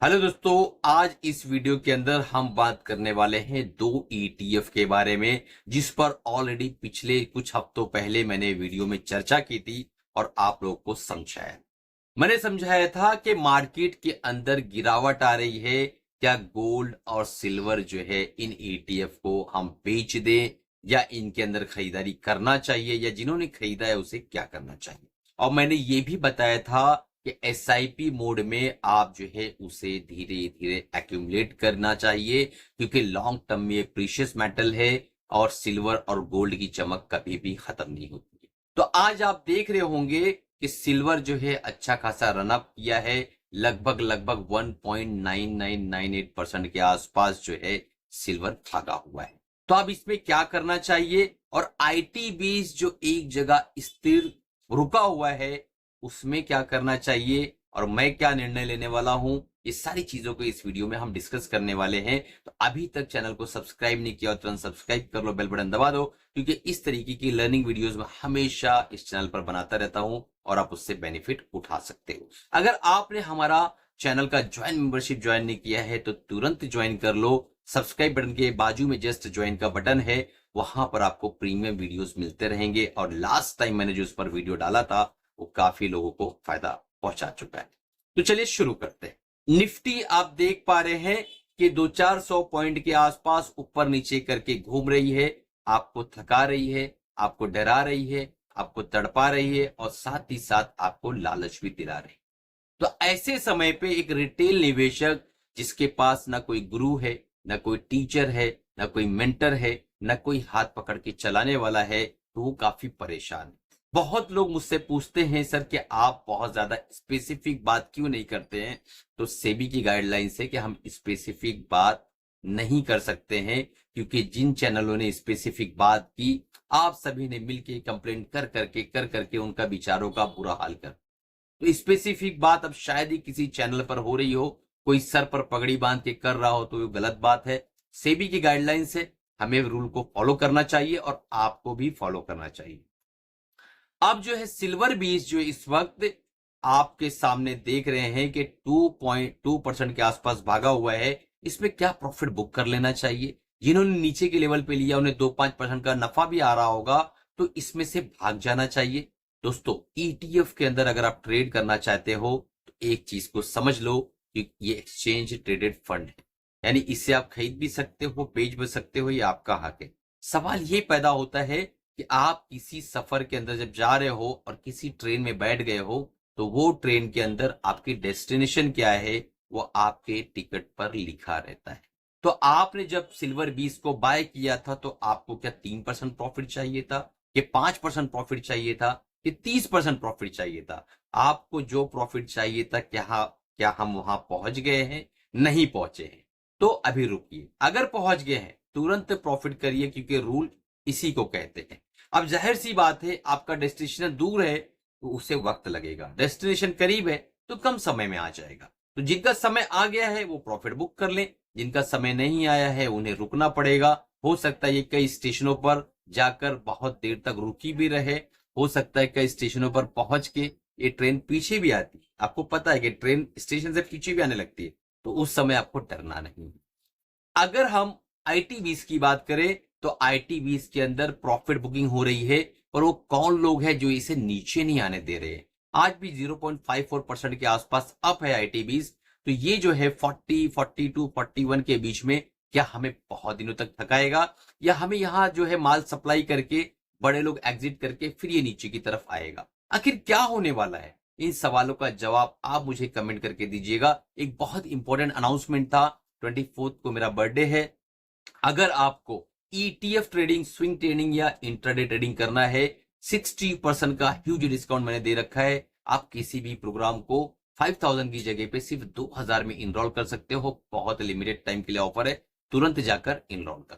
Hello दोस्तों, आज इस वीडियो के अंदर हम बात करने वाले हैं दो ईटीएफ के बारे में, जिस पर ऑलरेडी पिछले कुछ हफ्तों पहले मैंने वीडियो में चर्चा की थी और आप लोगों को समझाया। मैंने समझाया था कि मार्केट के अंदर गिरावट आ रही है, क्या गोल्ड और सिल्वर जो है इन ईटीएफ को हम बेच दें या इनके अंदर खरीदारी करना चाहिए, या जिन्होंने खरीदा है उसे क्या करना चाहिए। और मैंने ये भी बताया था कि एसआईपी मोड में आप जो है उसे धीरे धीरे एक्यूमुलेट करना चाहिए, क्योंकि लॉन्ग टर्म में ये प्रीशियस मेटल है और सिल्वर और गोल्ड की चमक कभी भी खत्म नहीं होती है। तो आज आप देख रहे होंगे कि सिल्वर जो है अच्छा खासा रन अप किया है, लगभग 1.9998% के आसपास जो है सिल्वर भागा हुआ है। तो अब इसमें क्या करना चाहिए, और आईटी बीस जो एक जगह स्थिर रुका हुआ है उसमें क्या करना चाहिए, और मैं क्या निर्णय लेने वाला हूं, ये सारी चीजों को इस वीडियो में हम डिस्कस करने वाले हैं। तो अभी तक चैनल को सब्सक्राइब नहीं किया और तुरंत सब्सक्राइब कर लो, बेल बटन दबा दो, क्योंकि इस तरीके की लर्निंग वीडियोस में हमेशा इस चैनल पर बनाता रहता हूं और आप उससे बेनिफिट उठा सकते हो। अगर आपने हमारा चैनल का ज्वाइन मेंबरशिप ज्वाइन नहीं किया है तो तुरंत ज्वाइन कर लो। सब्सक्राइब बटन के बाजू में जस्ट ज्वाइन का बटन है, वहां पर आपको प्रीमियम वीडियोस मिलते रहेंगे। और लास्ट टाइम मैंने जो उस पर वीडियो डाला था वो काफी लोगों को फायदा पहुंचा चुका है। तो चलिए शुरू करते हैं। निफ्टी आप देख पा रहे हैं कि 200-400 पॉइंट के आसपास ऊपर नीचे करके घूम रही है, आपको थका रही है, आपको डरा रही है, आपको तड़पा रही है और साथ ही साथ आपको लालच भी दिला रही है। तो ऐसे समय पे एक रिटेल निवेशक जिसके पास ना कोई गुरु है, ना कोई टीचर है, ना कोई मेंटर है, ना कोई हाथ पकड़ के चलाने वाला है, तो वो काफी परेशान है। बहुत लोग मुझसे पूछते हैं सर कि आप बहुत ज्यादा स्पेसिफिक बात क्यों नहीं करते हैं। तो सेबी की गाइडलाइन है कि हम स्पेसिफिक बात नहीं कर सकते हैं, क्योंकि जिन चैनलों ने स्पेसिफिक बात की, आप सभी ने मिलकर कंप्लेंट कर करके उनका विचारों का बुरा हाल कर। तो स्पेसिफिक बात अब शायद ही किसी चैनल पर हो रही हो, कोई सर पर पगड़ी बांध के कर रहा हो, तो ये गलत बात है। सेबी की गाइडलाइन से हमें रूल को फॉलो करना चाहिए और आपको भी फॉलो करना चाहिए। अब जो है सिल्वर बीज जो इस वक्त आपके सामने देख रहे हैं कि 2.2% के आसपास भागा हुआ है, इसमें क्या प्रॉफिट बुक कर लेना चाहिए। जिन्होंने नीचे के लेवल पे लिया उन्हें 2-5% का नफा भी आ रहा होगा, तो इसमें से भाग जाना चाहिए। दोस्तों, ईटीएफ के अंदर अगर आप ट्रेड करना चाहते हो तो एक चीज को समझ लो कि ये एक्सचेंज ट्रेडेड फंड है, यानी इससे आप खरीद भी सकते हो, बेच भी सकते हो, ये आपका हक है। सवाल ये पैदा होता है कि आप किसी सफर के अंदर जब जा रहे हो और किसी ट्रेन में बैठ गए हो, तो वो ट्रेन के अंदर आपकी डेस्टिनेशन क्या है वो आपके टिकट पर लिखा रहता है। तो आपने जब सिल्वर बीस को बाय किया था तो आपको क्या 3% प्रॉफिट चाहिए था, कि 5% प्रॉफिट चाहिए था, कि 30% प्रॉफिट चाहिए था। आपको जो प्रॉफिट चाहिए था, क्या हम वहां पहुंच गए हैं? नहीं पहुंचे हैं। तो अभी रुकिए, अगर पहुंच गए हैं तुरंत प्रॉफिट करिए, क्योंकि रूल इसी को कहते हैं। अब जाहिर सी बात है, आपका डेस्टिनेशन दूर है तो उसे वक्त लगेगा, डेस्टिनेशन करीब है तो कम समय में आ जाएगा। तो जिनका समय आ गया है वो प्रॉफिट बुक कर लें, जिनका समय नहीं आया है उन्हें रुकना पड़ेगा। हो सकता है ये कई स्टेशनों पर जाकर बहुत देर तक रुकी भी रहे, हो सकता है कई स्टेशनों पर पहुंच के ये ट्रेन पीछे भी आती है। आपको पता है कि ट्रेन स्टेशन से पीछे भी आने लगती है, तो उस समय आपको डरना नहीं। अगर हम आईटी20 की बात करें तो आईटी20 के अंदर प्रॉफिट बुकिंग हो रही है, और वो कौन लोग हैं जो इसे नीचे नहीं आने दे रहे हैं। आज भी 0.54% के आसपास अप है आईटी20। तो ये जो है 40, 42, 41 के बीच में क्या हमें बहुत दिनों तक थकाएगा, या हमें यहां जो है माल सप्लाई करके बड़े लोग एग्जिट करके फिर ये नीचे की तरफ आएगा। आखिर क्या होने वाला है, इन सवालों का जवाब आप मुझे कमेंट करके दीजिएगा। एक बहुत इंपॉर्टेंट अनाउंसमेंट था, 24 को मेरा बर्थडे है। अगर आपको ईटीएफ ट्रेडिंग, स्विंग ट्रेडिंग या इंट्राडे ट्रेडिंग करना है, 60% का ह्यूज डिस्काउंट मैंने दे रखा है। आप किसी भी प्रोग्राम को 5000 की जगह पे सिर्फ 2000 में इनरोल कर सकते हो। बहुत लिमिटेड टाइम के लिए ऑफर है, तुरंत जाकर इनरोल कर।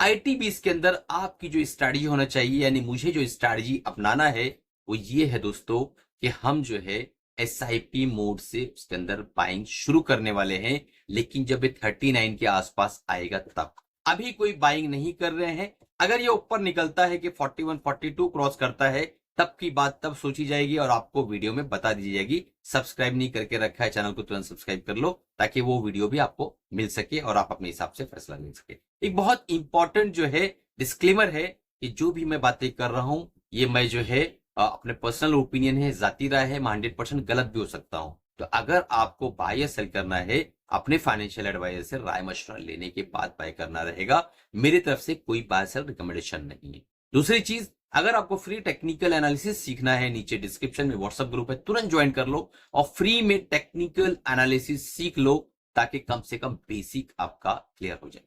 आईटी20 के अंदर आपकी जो स्ट्रैटेजी होना चाहिए, यानी मुझे जो स्ट्रैटेजी अपनाना है वो ये है दोस्तों, कि हम जो है एसआईपी मोड से उसके अंदर बाइंग शुरू करने वाले हैं, लेकिन जब ये 39 के आसपास आएगा तब। अभी कोई बाइंग नहीं कर रहे हैं। अगर ये ऊपर निकलता है कि 41, 42 क्रॉस करता है, तब की बात तब सोची जाएगी और आपको वीडियो में बता दी जाएगी। सब्सक्राइब नहीं करके रखा है चैनल को, तुरंत सब्सक्राइब कर लो ताकि वो वीडियो भी आपको मिल सके और आप अपने हिसाब से फैसला ले सके। एक बहुत इंपॉर्टेंट जो है डिस्क्लेमर है कि जो भी मैं बातें कर रहा हूं ये मैं जो है अपने पर्सनल ओपिनियन है, जाती राय है, मैं 100% गलत भी हो सकता हूं। तो अगर आपको बाय या सेल करना है अपने फाइनेंशियल एडवाइजर से राय मशवरा लेने के बाद बाय करना रहेगा। मेरी तरफ से कोई बाय सेल रिकमेंडेशन नहीं है। दूसरी चीज, अगर आपको फ्री टेक्निकल एनालिसिस सीखना है, नीचे डिस्क्रिप्शन में व्हाट्सएप ग्रुप है, तुरंत ज्वाइन कर लो और फ्री में टेक्निकल एनालिसिस सीख लो ताकि कम से कम बेसिक आपका क्लियर हो जाए।